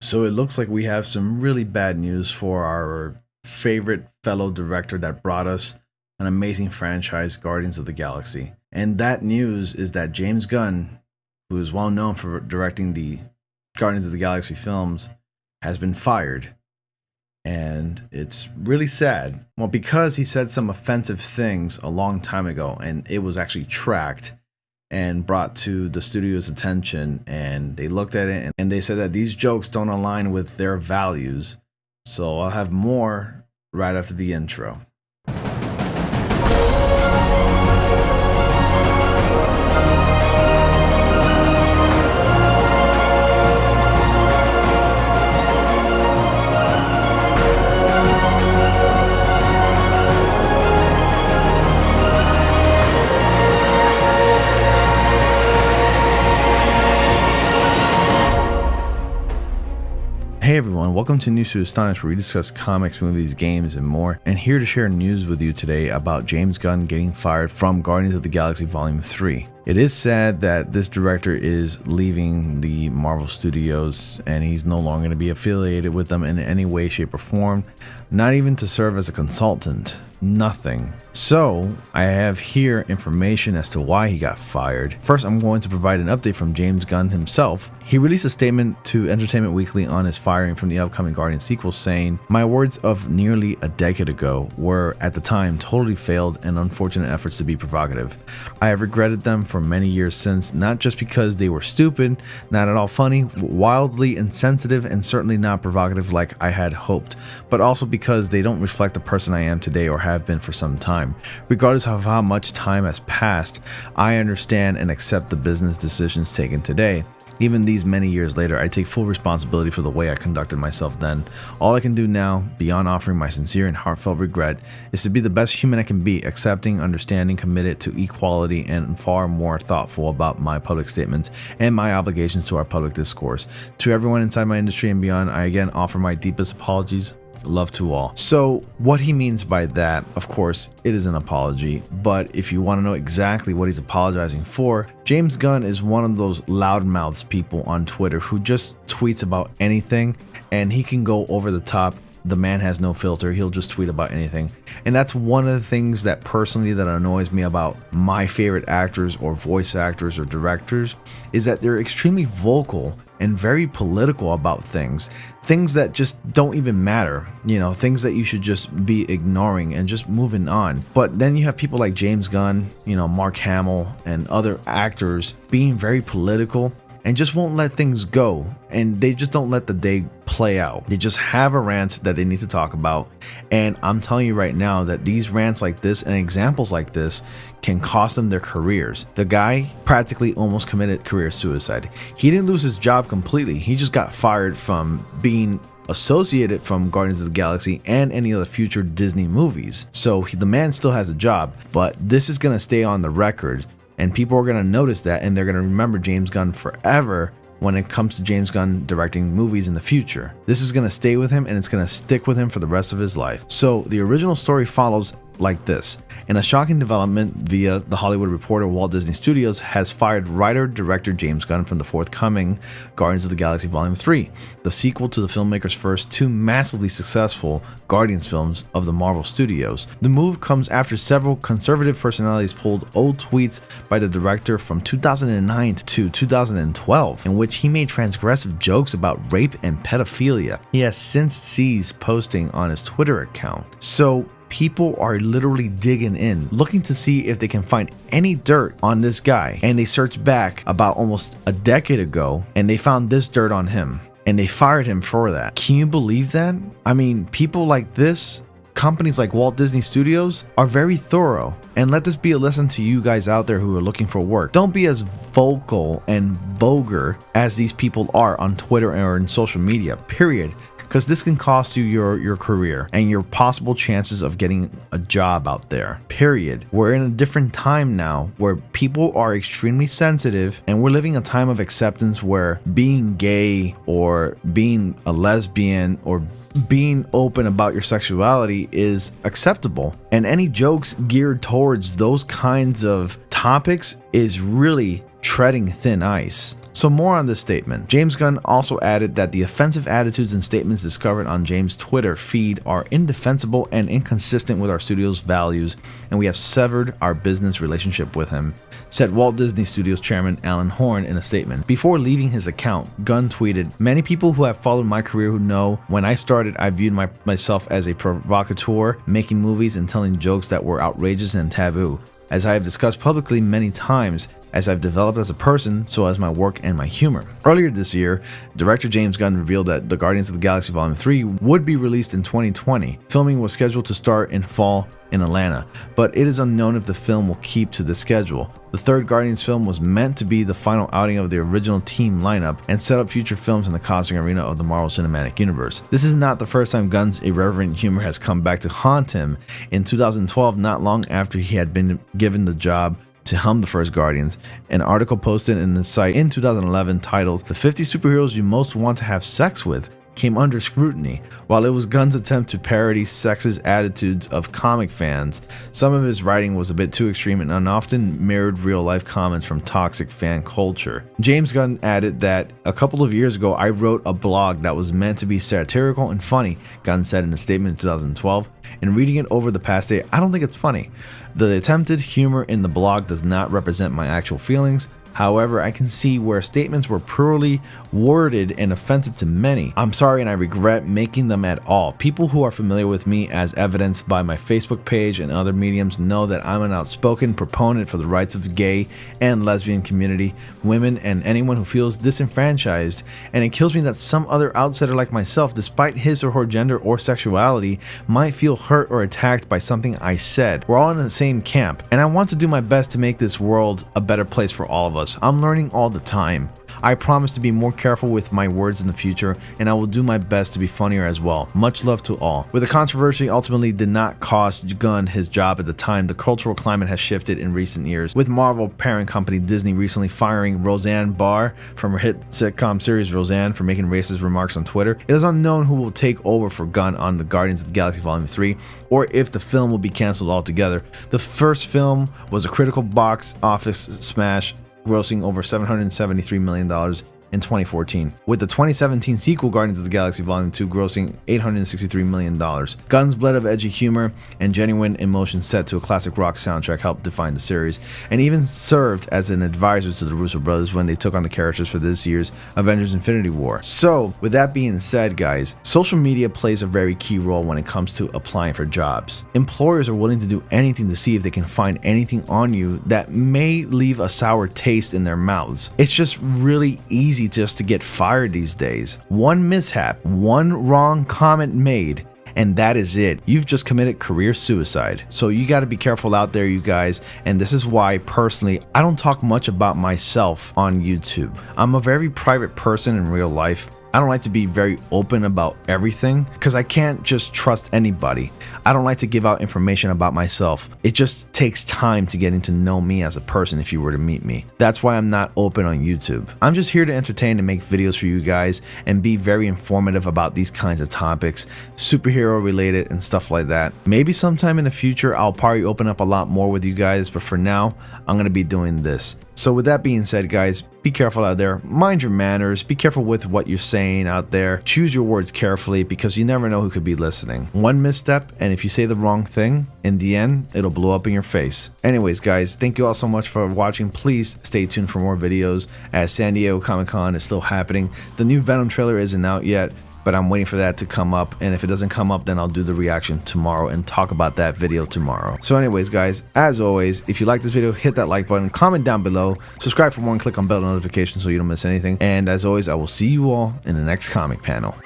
So it looks like we have some really bad news for our favorite fellow director that brought us an amazing franchise, Guardians of the Galaxy. And that news is that James Gunn, who is well known for directing the Guardians of the Galaxy films, has been fired. And it's really sad. Well, because he said some offensive things a long time ago, and it was actually tracked and brought to the studio's attention, and they looked at it and they said that these jokes don't align with their values. So I'll have more right after the intro. Hey everyone, welcome to News to Astonish, where we discuss comics, movies, games, and more. And here to share news with you today about James Gunn getting fired from Guardians of the Galaxy Volume 3. It is sad that this director is leaving the Marvel Studios and he's no longer going to be affiliated with them in any way, shape, or form, not even to serve as a consultant. Nothing. So I have here information as to why he got fired. First, I'm going to provide an update from James Gunn himself. He released a statement to Entertainment Weekly on his firing from the upcoming Guardians sequel, saying, "My words of nearly a decade ago were, at the time, totally failed and unfortunate efforts to be provocative. I have regretted them for many years since, not just because they were stupid, not at all funny, wildly insensitive, and certainly not provocative like I had hoped, but also because they don't reflect the person I am today or have been for some time. Regardless of how much time has passed, I understand and accept the business decisions taken today. Even these many years later, I take full responsibility for the way I conducted myself then. All I can do now, beyond offering my sincere and heartfelt regret, is to be the best human I can be, accepting, understanding, committed to equality, and far more thoughtful about my public statements and my obligations to our public discourse. To everyone inside my industry and beyond, I again offer my deepest apologies. Love to all." So what he means by that, of course, it is an apology, but if you want to know exactly what he's apologizing for, James Gunn is one of those loudmouths people on Twitter who just tweets about anything, and he can go over the top. The man has no filter. He'll just tweet about anything. And that's one of the things that personally that annoys me about my favorite actors or voice actors or directors, is that they're extremely vocal and very political about things that just don't even matter, things that you should just be ignoring and just moving on. But then you have people like James Gunn, Mark Hamill, and other actors being very political and just won't let things go, and they just don't let the day play out. They just have a rant that they need to talk about, and I'm telling you right now that these rants like this and examples like this can cost them their careers. The guy practically almost committed career suicide. He didn't lose his job completely. He just got fired from being associated from Guardians of the Galaxy and any other future Disney movies. So the man still has a job, but this is going to stay on the record, and people are going to notice that, and they're going to remember James Gunn forever when it comes to James Gunn directing movies in the future. This is going to stay with him, and it's going to stick with him for the rest of his life. So the original story follows like this. In a shocking development via The Hollywood Reporter, Walt Disney Studios has fired writer-director James Gunn from the forthcoming Guardians of the Galaxy Volume 3, the sequel to the filmmaker's first two massively successful Guardians films of the Marvel Studios. The move comes after several conservative personalities pulled old tweets by the director from 2009 to 2012, in which he made transgressive jokes about rape and pedophilia. He has since ceased posting on his Twitter account. So people are literally digging in, looking to see if they can find any dirt on this guy. And they searched back about almost a decade ago, and they found this dirt on him, and they fired him for that. Can you believe that? I mean, people like this, companies like Walt Disney Studios, are very thorough. And let this be a lesson to you guys out there who are looking for work. Don't be as vocal and vulgar as these people are on Twitter or in social media, period. Because this can cost you your career and your possible chances of getting a job out there, period. We're in a different time now where people are extremely sensitive, and we're living a time of acceptance where being gay or being a lesbian or being open about your sexuality is acceptable. And any jokes geared towards those kinds of topics is really treading thin ice. So more on this statement. James Gunn also added that the offensive attitudes and statements discovered on James' Twitter feed are indefensible and inconsistent with our studio's values, and we have severed our business relationship with him, said Walt Disney Studios chairman Alan Horn in a statement. Before leaving his account, Gunn tweeted, "Many people who have followed my career who know when I started I viewed myself as a provocateur, making movies and telling jokes that were outrageous and taboo. As I have discussed publicly many times, as I've developed as a person, so has my work and my humor." Earlier this year, director James Gunn revealed that The Guardians of the Galaxy Volume 3 would be released in 2020. Filming was scheduled to start in fall in Atlanta, but it is unknown if the film will keep to the schedule. The third Guardians film was meant to be the final outing of the original team lineup and set up future films in the cosmic arena of the Marvel Cinematic Universe. This is not the first time Gunn's irreverent humor has come back to haunt him. In 2012, not long after he had been given the job to helm the first Guardians, an article posted in the site in 2011 titled "The 50 Superheroes You Most Want to Have Sex With" came under scrutiny. While it was Gunn's attempt to parody sexist attitudes of comic fans, some of his writing was a bit too extreme and often mirrored real-life comments from toxic fan culture. James Gunn added that, "A couple of years ago, I wrote a blog that was meant to be satirical and funny," Gunn said in a statement in 2012. "In reading it over the past day, I don't think it's funny. The attempted humor in the blog does not represent my actual feelings. However, I can see where statements were poorly worded and offensive to many. I'm sorry and I regret making them at all. People who are familiar with me, as evidenced by my Facebook page and other mediums, know that I'm an outspoken proponent for the rights of the gay and lesbian community, women, and anyone who feels disenfranchised, and it kills me that some other outsider like myself, despite his or her gender or sexuality, might feel hurt or attacked by something I said. We're all in the same camp, and I want to do my best to make this world a better place for all of us. I'm learning all the time. I promise to be more careful with my words in the future, and I will do my best to be funnier as well. Much love to all." With the controversy ultimately did not cost Gunn his job at the time, the cultural climate has shifted in recent years, with Marvel parent company Disney recently firing Roseanne Barr from her hit sitcom series Roseanne for making racist remarks on Twitter. It is unknown who will take over for Gunn on the Guardians of the Galaxy Volume 3, or if the film will be cancelled altogether. The first film was a critical box office smash, grossing over $773 million in 2014, with the 2017 sequel Guardians of the Galaxy Volume 2 grossing $863 million. Gunn's blend of edgy humor and genuine emotion set to a classic rock soundtrack helped define the series, and even served as an advisor to the Russo brothers when they took on the characters for this year's Avengers Infinity War. So, with that being said, guys, social media plays a very key role when it comes to applying for jobs. Employers are willing to do anything to see if they can find anything on you that may leave a sour taste in their mouths. It's just really easy just to get fired these days. One mishap, one wrong comment made, and that is it. You've just committed career suicide. So you got to be careful out there, you guys. And this is why, personally, I don't talk much about myself on YouTube. I'm a very private person in real life. I don't like to be very open about everything because I can't just trust anybody. I don't like to give out information about myself. It just takes time to getting to know me as a person if you were to meet me. That's why I'm not open on YouTube. I'm just here to entertain and make videos for you guys and be very informative about these kinds of topics, superhero related and stuff like that. Maybe sometime in the future I'll probably open up a lot more with you guys, but for now I'm going to be doing this. So with that being said, guys, be careful out there. Mind your manners. Be careful with what you're saying out there. Choose your words carefully because you never know who could be listening. One misstep, and if you say the wrong thing, in the end, it'll blow up in your face. Anyways, guys, thank you all so much for watching. Please stay tuned for more videos as San Diego Comic-Con is still happening. The new Venom trailer isn't out yet, but I'm waiting for that to come up, and if it doesn't come up, then I'll do the reaction tomorrow and talk about that video tomorrow. So anyways, guys, as always, if you like this video, hit that like button, comment down below, subscribe for more, and click on bell notifications so you don't miss anything. And as always, I will see you all in the next comic panel.